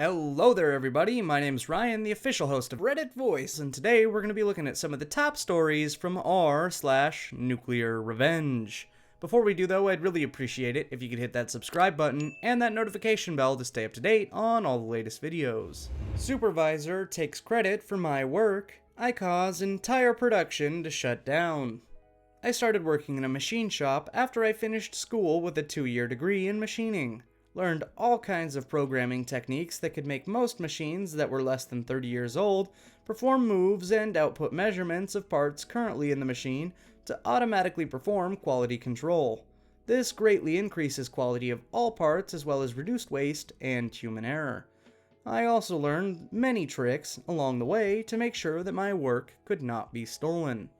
Hello there everybody, my name's Ryan, the official host of Reddit Voice, and today we're going to be looking at some of the top stories from r/Nuclear Revenge. Before we do though, I'd really appreciate it if you could hit that subscribe button and that notification bell to stay up to date on all the latest videos. Supervisor takes credit for my work. I cause entire production to shut down. I started working in a machine shop after I finished school with a 2-year degree in machining. Learned all kinds of programming techniques that could make most machines that were less than 30 years old perform moves and output measurements of parts currently in the machine to automatically perform quality control. This greatly increases quality of all parts as well as reduced waste and human error. I also learned many tricks along the way to make sure that my work could not be stolen.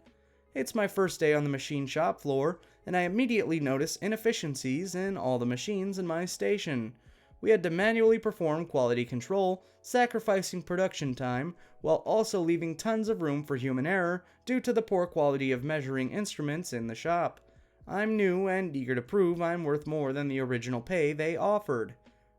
It's my first day on the machine shop floor, and I immediately notice inefficiencies in all the machines in my station. We had to manually perform quality control, sacrificing production time, while also leaving tons of room for human error due to the poor quality of measuring instruments in the shop. I'm new and eager to prove I'm worth more than the original pay they offered.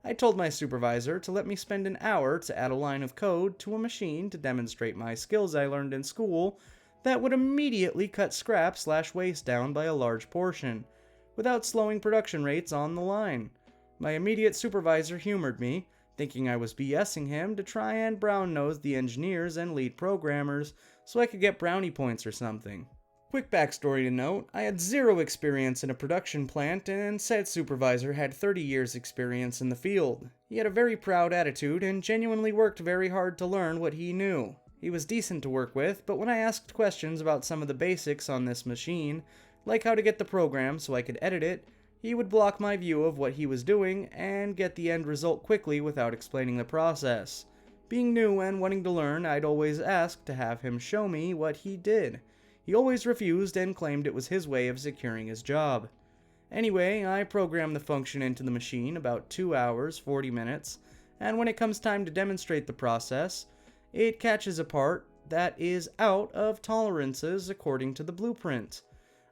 I told my supervisor to let me spend an hour to add a line of code to a machine to demonstrate my skills I learned in school that would immediately cut scrap/waste down by a large portion, without slowing production rates on the line. My immediate supervisor humored me, thinking I was BSing him to try and brown-nose the engineers and lead programmers so I could get brownie points or something. Quick backstory to note, I had 0 experience in a production plant and said supervisor had 30 years experience in the field. He had a very proud attitude and genuinely worked very hard to learn what he knew. He was decent to work with, but when I asked questions about some of the basics on this machine, like how to get the program so I could edit it, he would block my view of what he was doing and get the end result quickly without explaining the process. Being new and wanting to learn, I'd always ask to have him show me what he did. He always refused and claimed it was his way of securing his job. Anyway, I programmed the function into the machine about 2 hours, 40 minutes, and when it comes time to demonstrate the process, it catches a part that is out of tolerances according to the blueprint.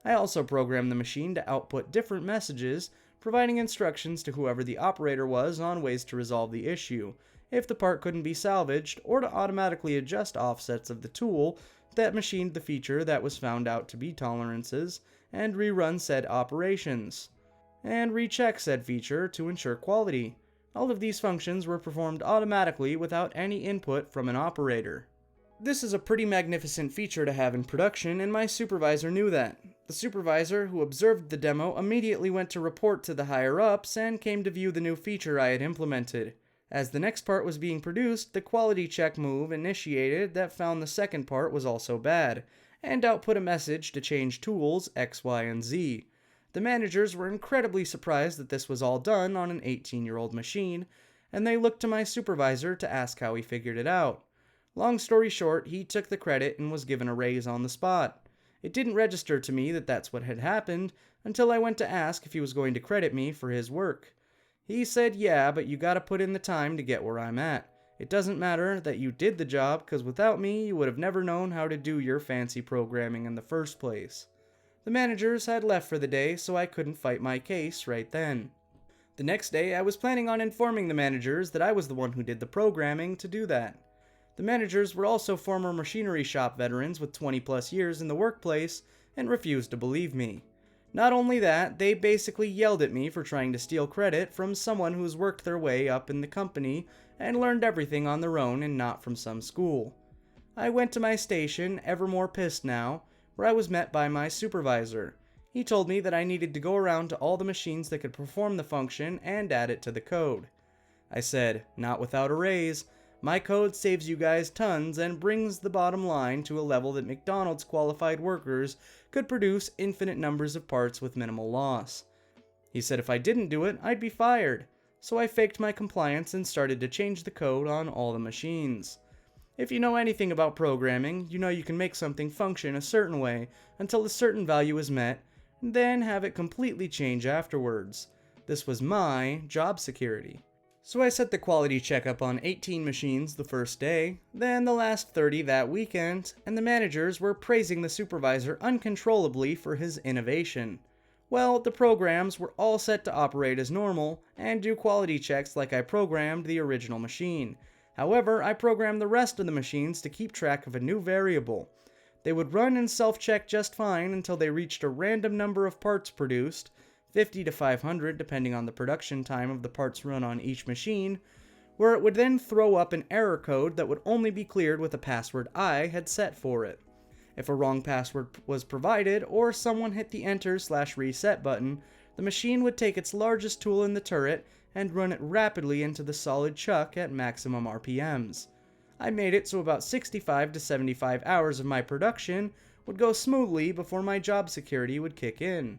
I also programmed the machine to output different messages, providing instructions to whoever the operator was on ways to resolve the issue, if the part couldn't be salvaged, or to automatically adjust offsets of the tool that machined the feature that was found out to be tolerances, and rerun said operations, and recheck said feature to ensure quality. All of these functions were performed automatically without any input from an operator. This is a pretty magnificent feature to have in production, and my supervisor knew that. The supervisor, who observed the demo, immediately went to report to the higher-ups and came to view the new feature I had implemented. As the next part was being produced, the quality check move initiated that found the second part was also bad, and output a message to change tools X, Y, and Z. The managers were incredibly surprised that this was all done on an 18-year-old machine, and they looked to my supervisor to ask how he figured it out. Long story short, he took the credit and was given a raise on the spot. It didn't register to me that that's what had happened until I went to ask if he was going to credit me for his work. He said, yeah, but you gotta put in the time to get where I'm at. It doesn't matter that you did the job, because without me, you would have never known how to do your fancy programming in the first place. The managers had left for the day, so I couldn't fight my case right then. The next day, I was planning on informing the managers that I was the one who did the programming to do that. The managers were also former machinery shop veterans with 20+ years in the workplace and refused to believe me. Not only that, they basically yelled at me for trying to steal credit from someone who's worked their way up in the company and learned everything on their own and not from some school. I went to my station, ever more pissed now, where I was met by my supervisor. He told me that I needed to go around to all the machines that could perform the function and add it to the code. I said, not without a raise. My code saves you guys tons and brings the bottom line to a level that McDonald's qualified workers could produce infinite numbers of parts with minimal loss. He said if I didn't do it, I'd be fired. So I faked my compliance and started to change the code on all the machines. If you know anything about programming, you know you can make something function a certain way until a certain value is met, and then have it completely change afterwards. This was my job security. So I set the quality checkup on 18 machines the first day, then the last 30 that weekend, and the managers were praising the supervisor uncontrollably for his innovation. Well, the programs were all set to operate as normal and do quality checks like I programmed the original machine. However, I programmed the rest of the machines to keep track of a new variable. They would run and self-check just fine until they reached a random number of parts produced, 50 to 500 depending on the production time of the parts run on each machine, where it would then throw up an error code that would only be cleared with a password I had set for it. If a wrong password was provided or someone hit the enter/reset button, the machine would take its largest tool in the turret and run it rapidly into the solid chuck at maximum RPMs. I made it so about 65 to 75 hours of my production would go smoothly before my job security would kick in.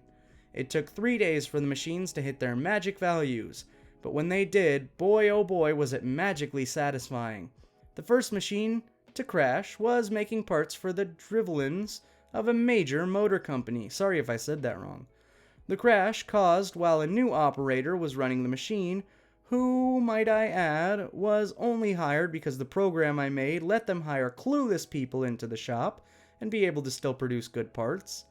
It took 3 days for the machines to hit their magic values, but when they did, boy oh boy was it magically satisfying. The first machine to crash was making parts for the drivelins of a major motor company. Sorry if I said that wrong. The crash caused while a new operator was running the machine, who, might I add, was only hired because the program I made let them hire clueless people into the shop and be able to still produce good parts.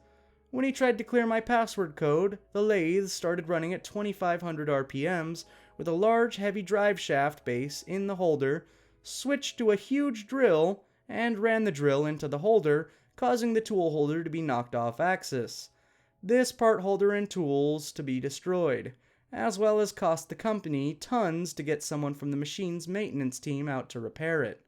When he tried to clear my password code, the lathe started running at 2500 RPMs with a large heavy drive shaft base in the holder, switched to a huge drill, and ran the drill into the holder, causing the tool holder to be knocked off axis. This part holder and tools to be destroyed, as well as cost the company tons to get someone from the machine's maintenance team out to repair it.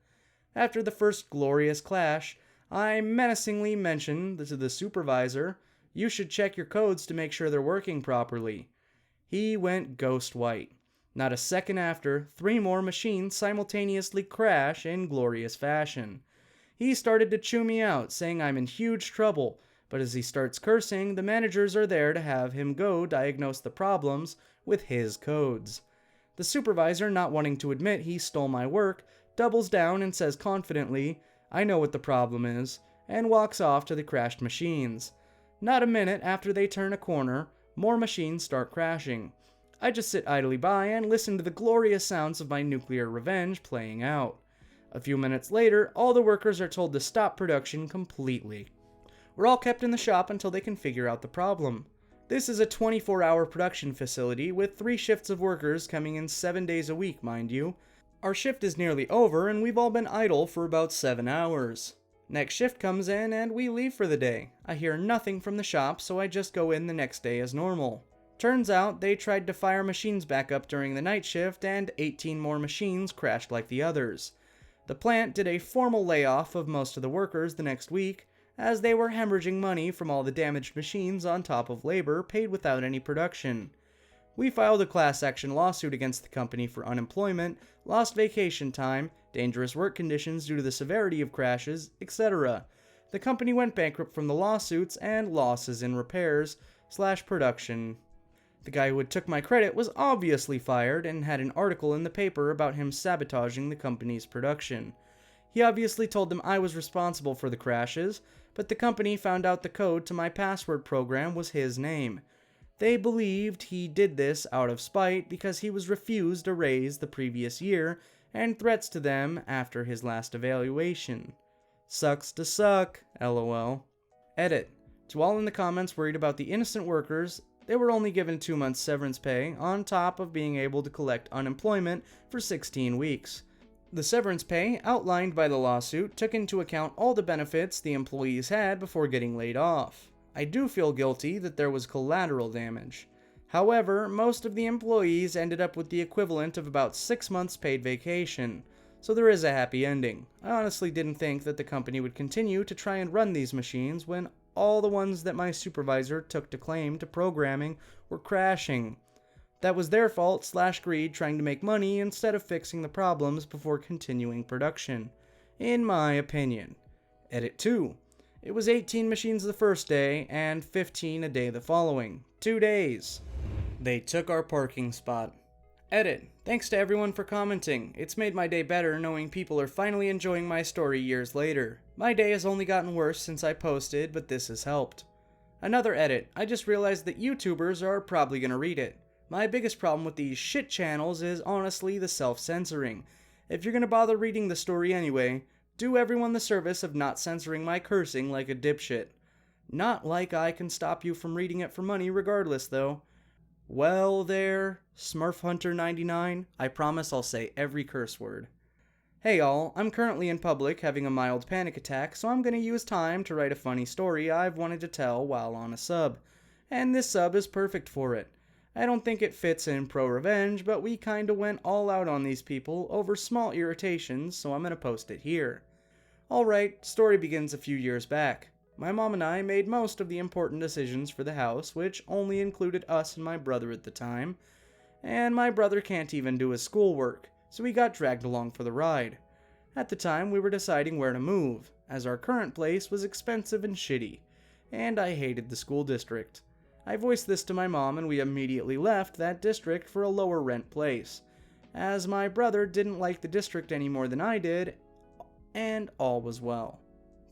After the first glorious clash, I menacingly mentioned to the supervisor, "You should check your codes to make sure they're working properly." He went ghost white. Not a second after, 3 more machines simultaneously crash in glorious fashion. He started to chew me out, saying I'm in huge trouble, but as he starts cursing, the managers are there to have him go diagnose the problems with his codes. The supervisor, not wanting to admit he stole my work, doubles down and says confidently, "I know what the problem is," and walks off to the crashed machines. Not a minute after they turn a corner, more machines start crashing. I just sit idly by and listen to the glorious sounds of my nuclear revenge playing out. A few minutes later, all the workers are told to stop production completely. We're all kept in the shop until they can figure out the problem. This is a 24-hour production facility with 3 shifts of workers coming in 7 days a week, mind you. Our shift is nearly over and we've all been idle for about 7 hours. Next shift comes in and we leave for the day. I hear nothing from the shop, so I just go in the next day as normal. Turns out they tried to fire machines back up during the night shift and 18 more machines crashed like the others. The plant did a formal layoff of most of the workers the next week, as they were hemorrhaging money from all the damaged machines on top of labor paid without any production. We filed a class action lawsuit against the company for unemployment, lost vacation time, dangerous work conditions due to the severity of crashes, etc. The company went bankrupt from the lawsuits and losses in repairs/production. The guy who had took my credit was obviously fired and had an article in the paper about him sabotaging the company's production. He obviously told them I was responsible for the crashes, but the company found out the code to my password program was his name. They believed he did this out of spite because he was refused a raise the previous year and threats to them after his last evaluation. Sucks to suck, lol. Edit. To all in the comments worried about the innocent workers, they were only given 2 months severance pay on top of being able to collect unemployment for 16 weeks. The severance pay outlined by the lawsuit took into account all the benefits the employees had before getting laid off. I do feel guilty that there was collateral damage. However, most of the employees ended up with the equivalent of about 6 months paid vacation, so there is a happy ending. I honestly didn't think that the company would continue to try and run these machines when all the ones that my supervisor took to claim to programming were crashing. That was their fault/greed trying to make money instead of fixing the problems before continuing production, in my opinion. Edit 2. It was 18 machines the first day and 15 a day the following. 2 days. They took our parking spot. Edit. Thanks to everyone for commenting. It's made my day better knowing people are finally enjoying my story years later. My day has only gotten worse since I posted, but this has helped. Another edit. I just realized that YouTubers are probably gonna read it. My biggest problem with these shit channels is honestly the self-censoring. If you're gonna bother reading the story anyway, do everyone the service of not censoring my cursing like a dipshit. Not like I can stop you from reading it for money regardless, though. Well there, Smurf Hunter 99, I promise I'll say every curse word. Hey all, I'm currently in public having a mild panic attack, so I'm gonna use time to write a funny story I've wanted to tell while on a sub. And this sub is perfect for it. I don't think it fits in ProRevenge, but we kinda went all out on these people over small irritations, so I'm gonna post it here. Alright, story begins a few years back. My mom and I made most of the important decisions for the house, which only included us and my brother at the time, and my brother can't even do his schoolwork, so we got dragged along for the ride. At the time, we were deciding where to move, as our current place was expensive and shitty, and I hated the school district. I voiced this to my mom and we immediately left that district for a lower rent place, as my brother didn't like the district any more than I did, and all was well.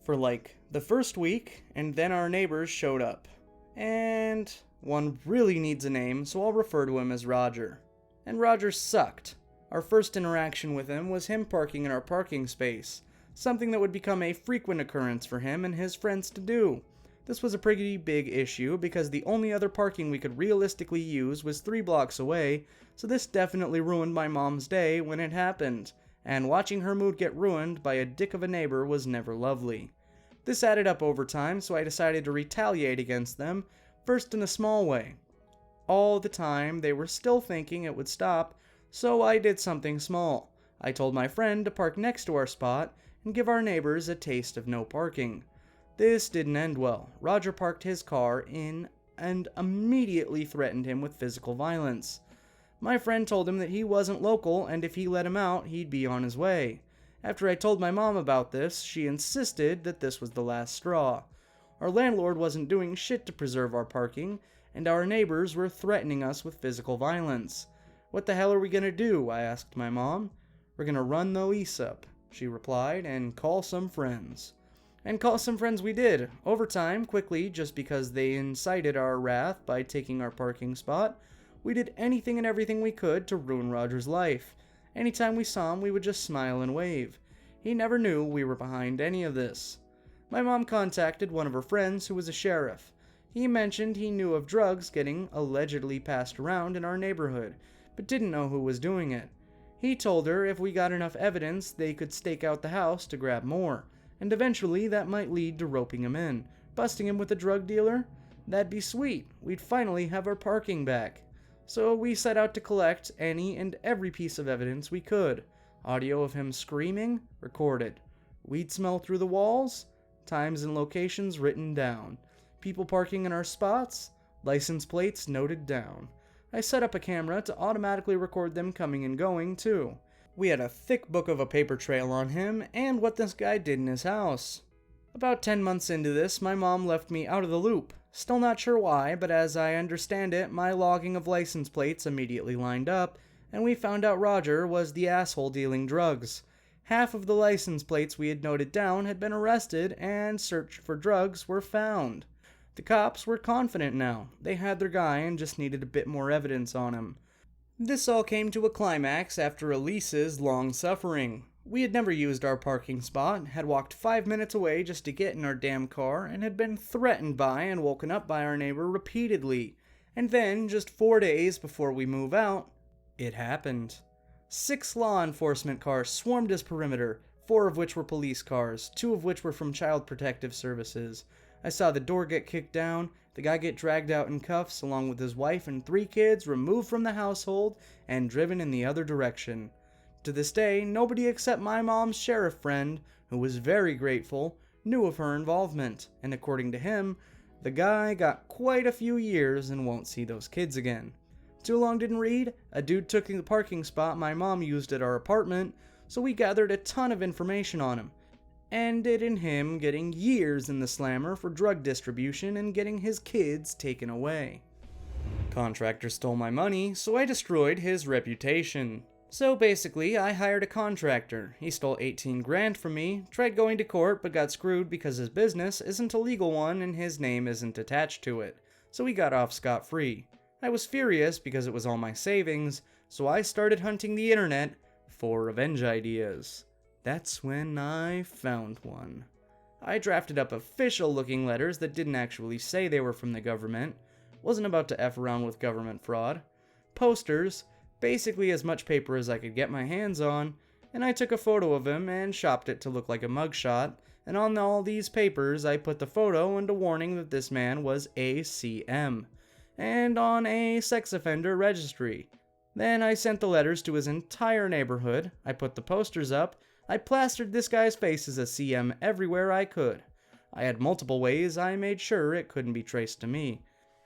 For like the first week, and then our neighbors showed up. And one really needs a name, so I'll refer to him as Roger. And Roger sucked. Our first interaction with him was him parking in our parking space, something that would become a frequent occurrence for him and his friends to do. This was a pretty big issue because the only other parking we could realistically use was 3 blocks away, so this definitely ruined my mom's day when it happened, and watching her mood get ruined by a dick of a neighbor was never lovely. This added up over time, so I decided to retaliate against them, first in a small way. All the time, they were still thinking it would stop, so I did something small. I told my friend to park next to our spot and give our neighbors a taste of no parking. This didn't end well. Roger parked his car in and immediately threatened him with physical violence. My friend told him that he wasn't local and if he let him out, he'd be on his way. After I told my mom about this, she insisted that this was the last straw. Our landlord wasn't doing shit to preserve our parking, and our neighbors were threatening us with physical violence. What the hell are we gonna do? I asked my mom. We're gonna run the lease up, she replied, and call some friends. And call some friends we did, over time, quickly, just because they incited our wrath by taking our parking spot. We did anything and everything we could to ruin Roger's life. Anytime we saw him, we would just smile and wave. He never knew we were behind any of this. My mom contacted one of her friends who was a sheriff. He mentioned he knew of drugs getting allegedly passed around in our neighborhood, but didn't know who was doing it. He told her if we got enough evidence, they could stake out the house to grab more, and eventually that might lead to roping him in. Busting him with a drug dealer? That'd be sweet. We'd finally have our parking back. So we set out to collect any and every piece of evidence we could. Audio of him screaming? Recorded. Weed smell through the walls? Times and locations written down. People parking in our spots? License plates noted down. I set up a camera to automatically record them coming and going, too. We had a thick book of a paper trail on him and what this guy did in his house. About 10 months into this, my mom left me out of the loop. Still not sure why, but as I understand it, my logging of license plates immediately lined up, and we found out Roger was the asshole dealing drugs. Half of the license plates we had noted down had been arrested, and searched for drugs were found. The cops were confident now. They had their guy and just needed a bit more evidence on him. This all came to a climax after Elise's long suffering. We had never used our parking spot, had walked 5 minutes away just to get in our damn car, and had been threatened by and woken up by our neighbor repeatedly. And then, just 4 days before we move out, it happened. 6 law enforcement cars swarmed his perimeter, 4 of which were police cars, 2 of which were from Child Protective Services. I saw the door get kicked down, the guy get dragged out in cuffs along with his wife and 3 kids removed from the household and driven in the other direction. To this day, nobody except my mom's sheriff friend, who was very grateful, knew of her involvement, and according to him, the guy got quite a few years and won't see those kids again. Too long didn't read, a dude took the parking spot my mom used at our apartment, so we gathered a ton of information on him. Ended in him getting years in the slammer for drug distribution and getting his kids taken away. Contractors stole my money, so I destroyed his reputation. So basically, I hired a contractor. He stole 18 grand from me, tried going to court but got screwed because his business isn't a legal one and his name isn't attached to it. So he got off scot-free. I was furious because it was all my savings, so I started hunting the internet for revenge ideas. That's when I found one. I drafted up official looking letters that didn't actually say they were from the government. Wasn't about to F around with government fraud. Posters, basically as much paper as I could get my hands on, and I took a photo of him and shopped it to look like a mugshot, and on all these papers I put the photo and a warning that this man was ACM, and on a sex offender registry. Then I sent the letters to his entire neighborhood, I put the posters up, I plastered this guy's face as a CM everywhere I could. I had multiple ways I made sure it couldn't be traced to me.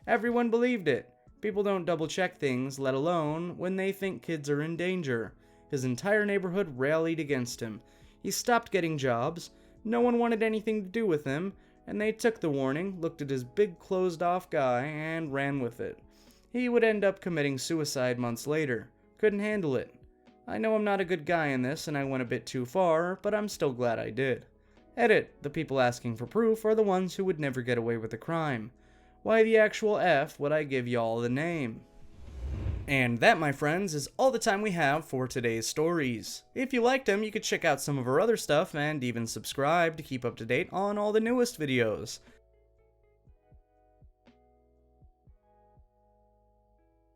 Everyone believed it. People don't double check things, let alone when they think kids are in danger. His entire neighborhood rallied against him. He stopped getting jobs, no one wanted anything to do with him, and they took the warning, looked at his big closed-off guy, and ran with it. He would end up committing suicide months later. Couldn't handle it. I know I'm not a good guy in this, and I went a bit too far, but I'm still glad I did. Edit, the people asking for proof are the ones who would never get away with the crime. Why the actual F would I give y'all the name? And that, my friends, is all the time we have for today's stories. If you liked them, you could check out some of our other stuff and even subscribe to keep up to date on all the newest videos.